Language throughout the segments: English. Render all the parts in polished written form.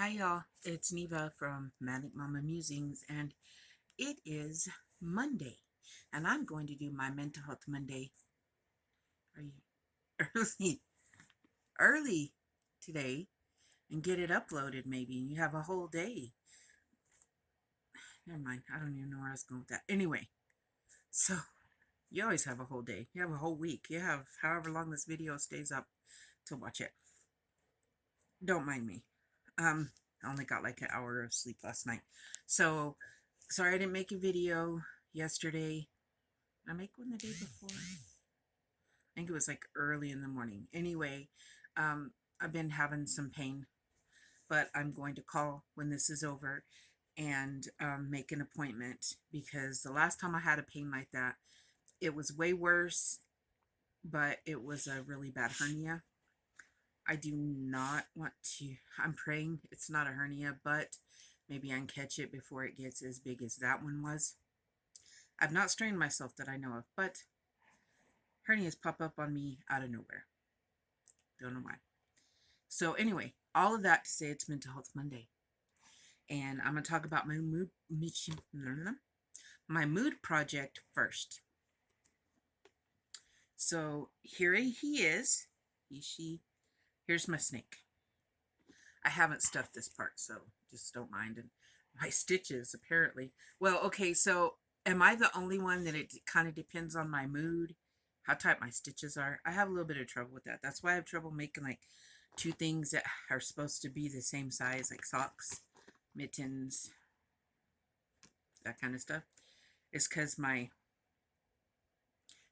Hi y'all, it's Neva from Manic Mama Musings, and it is Monday, and I'm going to do my Mental Health Monday. Are you early, early today, and get it uploaded? Maybe you have a whole day. Never mind, I don't even know where I was going with that. Anyway, so you always have a whole day. You have a whole week. You have however long this video stays up to watch it. Don't mind me. I only got like an hour of sleep last night, so sorry I didn't make a video yesterday. Did I make one the day before? I think it was like early in the morning. Anyway, I've been having some pain, but I'm going to call when this is over and make an appointment because the last time I had a pain like that, it was way worse, but it was a really bad hernia. I do not want to, I'm praying it's not a hernia, but maybe I can catch it before it gets as big as that one was. I've not strained myself that I know of, but hernias pop up on me out of nowhere. Don't know why. So anyway, all of that to say it's Mental Health Monday. And I'm going to talk about my mood project first. So here he is. She. Here's my snake. I haven't stuffed this part, so just don't mind. And my stitches, apparently. Well, okay, so am I the only one that it kind of depends on my mood, how tight my stitches are? I have a little bit of trouble with that. That's why I have trouble making like two things that are supposed to be the same size, like socks, mittens, that kind of stuff. It's because my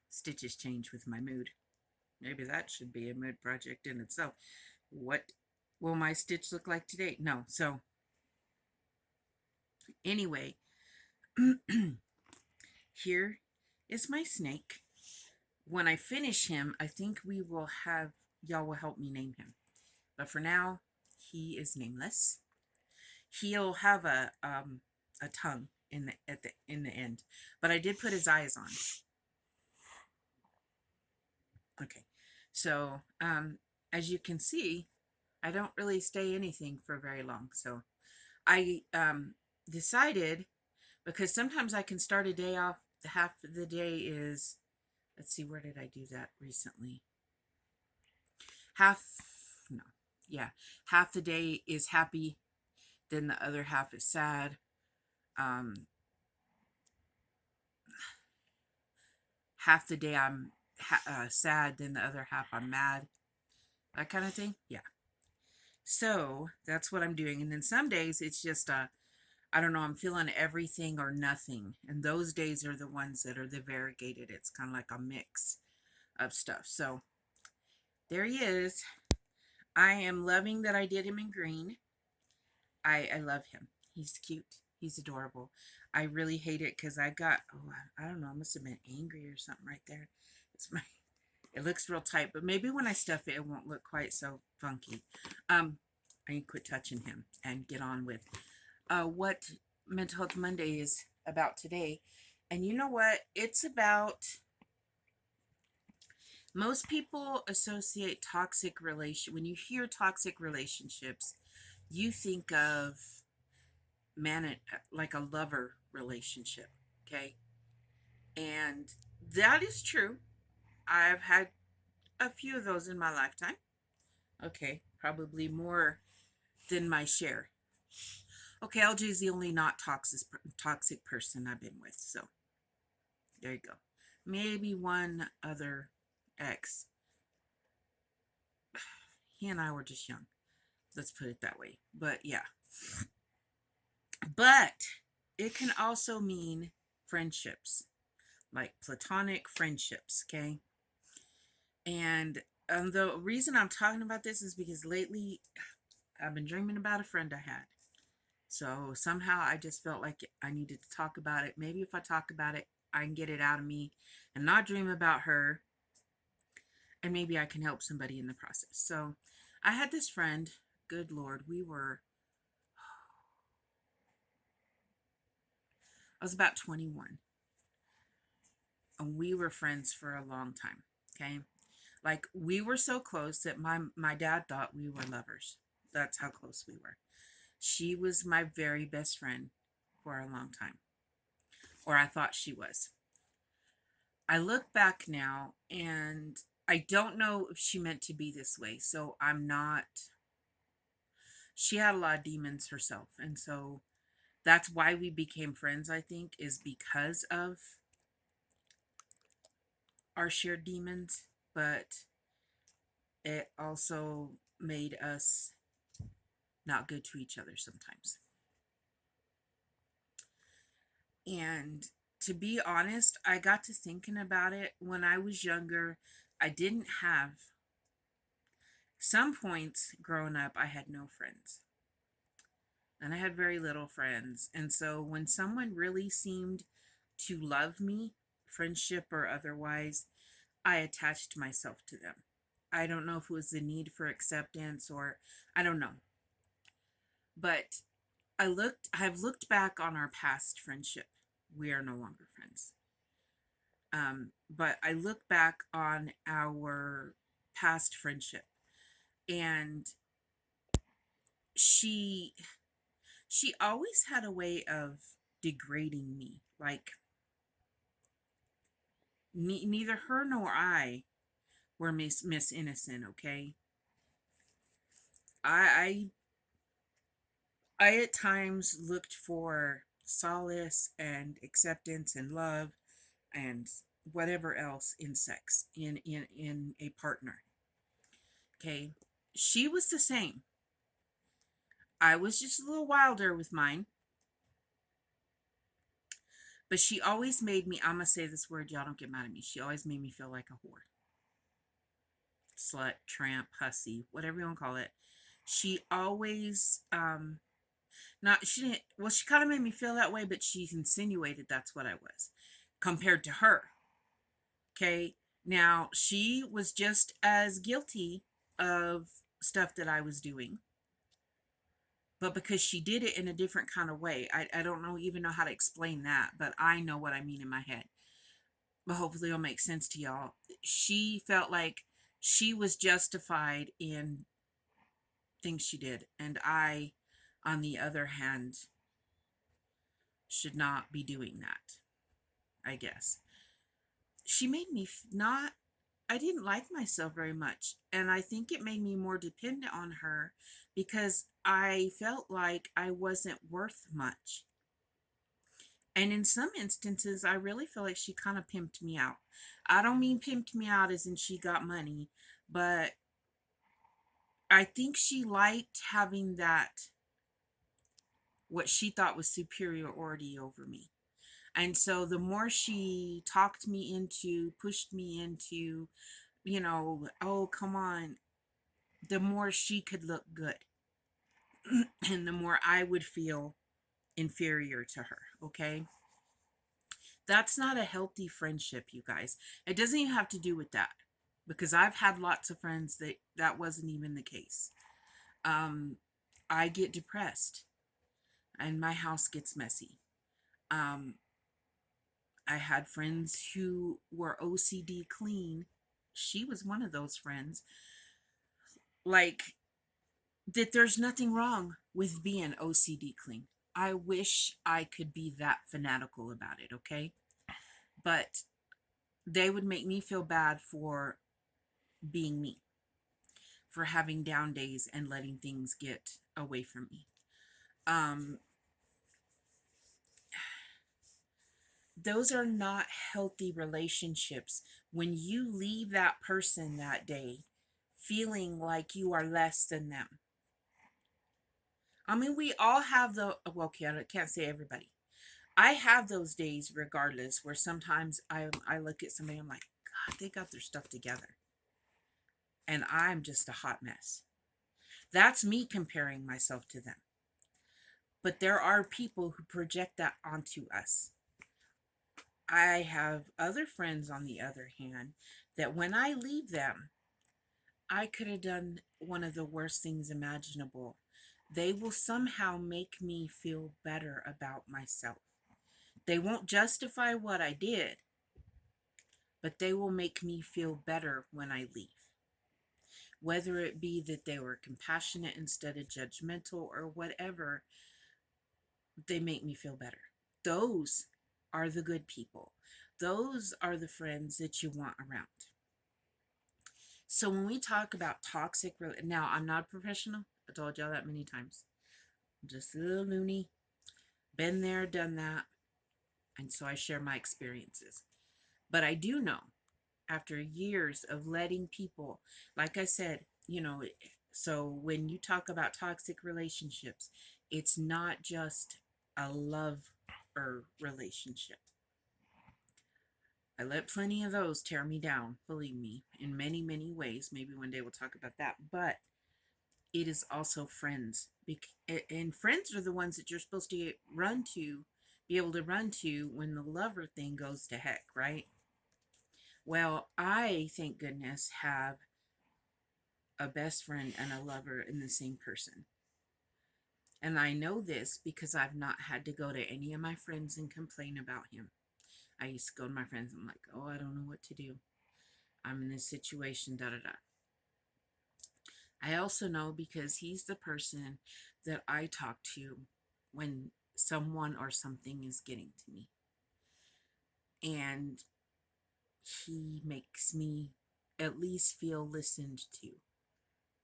stitches change with my mood. Maybe that should be a mood project in itself. What will my stitch look like today? No. So anyway, here is my snake. When I finish him, I think we will have, y'all will help me name him. But for now, he is nameless. He'll have a tongue in the end, but I did put his eyes on. Okay, so as you can see, I don't really stay anything for very long. So I decided, because sometimes I can start a day off, half of the day is, let's see, where did I do that recently? Half, no, yeah, half the day is happy, then the other half is sad. Half the day I'm sad, then the other half I'm mad, that kind of thing. Yeah. So that's what I'm doing. And then some days it's just I don't know, I'm feeling everything or nothing. And those days are the ones that are the variegated. It's kind of like a mix of stuff. So there he is. I am loving that I did him in green. I love him. He's cute. He's adorable. I really hate it because I got, oh, I don't know, I must have been angry or something right there. It's my, it looks real tight, but maybe when I stuff it, it won't look quite so funky. I need to quit touching him and get on with what Mental Health Monday is about today. And you know what? It's about, most people associate toxic relation, when you hear toxic relationships, you think of like a lover relationship, okay? And that is true. I've had a few of those in my lifetime. Okay, probably more than my share. Okay, LG is the only not toxic person I've been with, so there you go. Maybe one other ex. He and I were just young. Let's put it that way. But yeah. But it can also mean friendships, like platonic friendships, okay? And the reason I'm talking about this is because lately I've been dreaming about a friend I had. So somehow I just felt like I needed to talk about it. Maybe if I talk about it, I can get it out of me and not dream about her. And maybe I can help somebody in the process. So I had this friend, good Lord, I was about 21. And we were friends for a long time. Okay. Like we were so close that my dad thought we were lovers. That's how close we were. She was my very best friend for a long time, or I thought she was. I look back now and I don't know if she meant to be this way. So I'm not, she had a lot of demons herself. And so that's why we became friends, I think, is because of our shared demons. But it also made us not good to each other sometimes. And to be honest, I got to thinking about it when I was younger. I didn't have, some points growing up, I had no friends. And I had very little friends. And so when someone really seemed to love me, friendship or otherwise, I attached myself to them. I don't know if it was the need for acceptance or I don't know. But I've looked back on our past friendship. We are no longer friends. But I look back on our past friendship, and she she always had a way of degrading me. Like neither her nor I were Miss Innocent. Okay, I I at times looked for solace and acceptance and love and whatever else in sex in a partner. Okay, she was the same. I was just a little wilder with mine, but she always made me, I'm gonna say this word, y'all don't get mad at me. She always made me feel like a whore, slut, tramp, hussy, whatever you want to call it. She always not she didn't, well, she kind of made me feel that way, but she insinuated that's what I was compared to her. Okay, now she was just as guilty of stuff that I was doing, but because she did it in a different kind of way, I don't know even know how to explain that, but I know what I mean in my head. But hopefully it'll make sense to y'all. She felt like she was justified in things she did, and I, on the other hand, should not be doing that, I guess. She made me not, I didn't like myself very much, and I think it made me more dependent on her because I felt like I wasn't worth much. And in some instances, I really feel like she kind of pimped me out. I don't mean pimped me out as in she got money, but I think she liked having that, what she thought was superiority over me. And so the more she talked me into, pushed me into, oh, come on, the more she could look good. And the more I would feel inferior to her. Okay. That's not a healthy friendship, you guys. It doesn't even have to do with that because I've had lots of friends that wasn't even the case. Um, I get depressed and my house gets messy. Um, I had friends who were OCD clean. She was one of those friends. Like, that there's nothing wrong with being OCD clean. I wish I could be that fanatical about it, okay? But they would make me feel bad for being me, for having down days and letting things get away from me. Um, those are not healthy relationships. When you leave that person that day feeling like you are less than them. I mean, we all have well, okay, I can't say everybody. I have those days regardless where sometimes I look at somebody, I'm like, God, they got their stuff together. And I'm just a hot mess. That's me comparing myself to them. But there are people who project that onto us. I have other friends, on the other hand, that when I leave them, I could have done one of the worst things imaginable. They will somehow make me feel better about myself. They won't justify what I did, but they will make me feel better when I leave. whether it be that they were compassionate instead of judgmental or whatever, they make me feel better. Those are the good people. Those are the friends that you want around. So when we talk about toxic, now I'm not a professional. I told y'all that many times. I'm just a little loony. Been there, done that. And so I share my experiences. But I do know, after years of letting people, like I said, so when you talk about toxic relationships, it's not just a love or relationship. I let plenty of those tear me down, believe me, in many, many ways. Maybe one day we'll talk about that. But it is also friends. And friends are the ones that you're supposed to be able to run to when the lover thing goes to heck, right? Well, I, thank goodness, have a best friend and a lover in the same person. And I know this because I've not had to go to any of my friends and complain about him. I used to go to my friends and I'm like, oh, I don't know what to do. I'm in this situation, da da da. I also know because he's the person that I talk to when someone or something is getting to me. And he makes me at least feel listened to.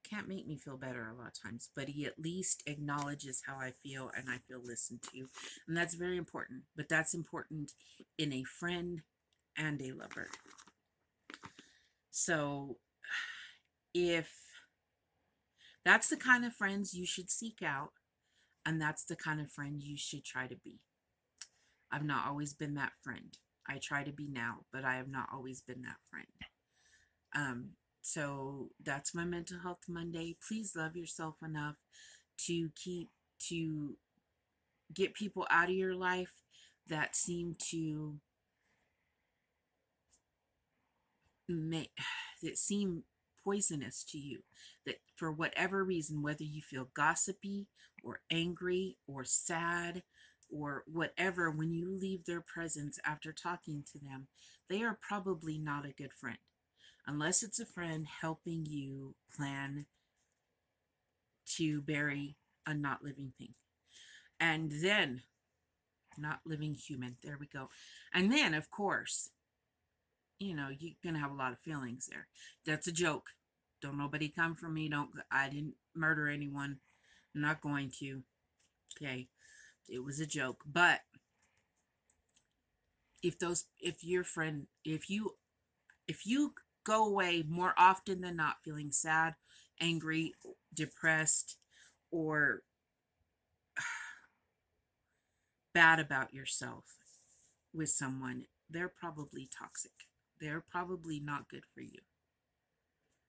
Can't make me feel better a lot of times, but he at least acknowledges how I feel and I feel listened to. And that's very important. But that's important in a friend and a lover. So if that's the kind of friends you should seek out, and that's the kind of friend you should try to be. I've not always been that friend. I try to be now, but I have not always been that friend. So that's my Mental Health Monday. Please love yourself enough to get people out of your life that seem to seem poisonous to you, that for whatever reason, whether you feel gossipy or angry or sad or whatever, when you leave their presence after talking to them, they are probably not a good friend, unless it's a friend helping you plan to bury a not living thing. And then, not living human, there we go. And then, of course, you're going to have a lot of feelings there. That's a joke. Don't nobody come for me. I didn't murder anyone. I'm not going to. Okay. It was a joke. But if you go away more often than not feeling sad, angry, depressed, or bad about yourself with someone, they're probably toxic. They're probably not good for you.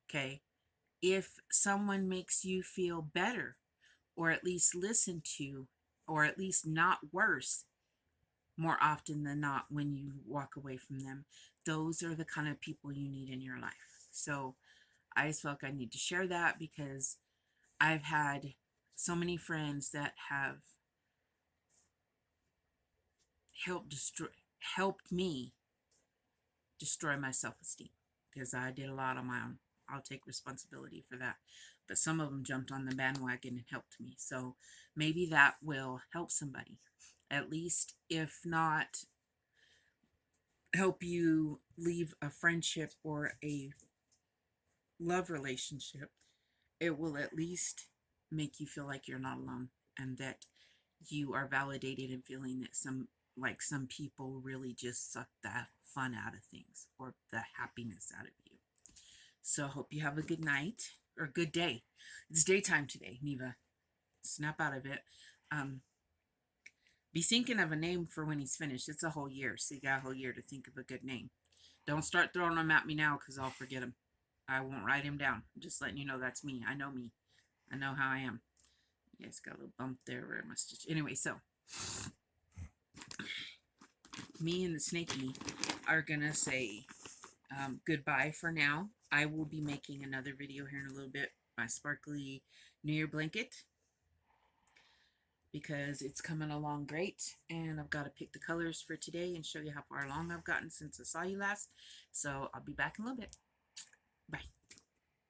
Okay. If someone makes you feel better, or at least listen to, or at least not worse, more often than not when you walk away from them, those are the kind of people you need in your life. So I just felt like I need to share that because I've had so many friends that have helped me destroy my self-esteem because I did a lot on my own. I'll take responsibility for that. But some of them jumped on the bandwagon and helped me. So maybe that will help somebody. At least, if not help you leave a friendship or a love relationship, it will at least make you feel like you're not alone and that you are validated in feeling that some people really just suck the fun out of things or the happiness out of you. So hope you have a good night or good day. It's daytime today, Neva. Snap out of it. Be thinking of a name for when he's finished. It's a whole year, so you got a whole year to think of a good name. Don't start throwing them at me now because I'll forget them. I won't write him down. I'm just letting you know that's me. I know me. I know how I am. Yeah, it's got a little bump there where I must. Anyway, so me and the snaky are gonna say goodbye for now. I will be making another video here in a little bit. My sparkly New Year blanket because it's coming along great, and I've got to pick the colors for today and show you how far along I've gotten since I saw you last. So I'll be back in a little bit. Bye.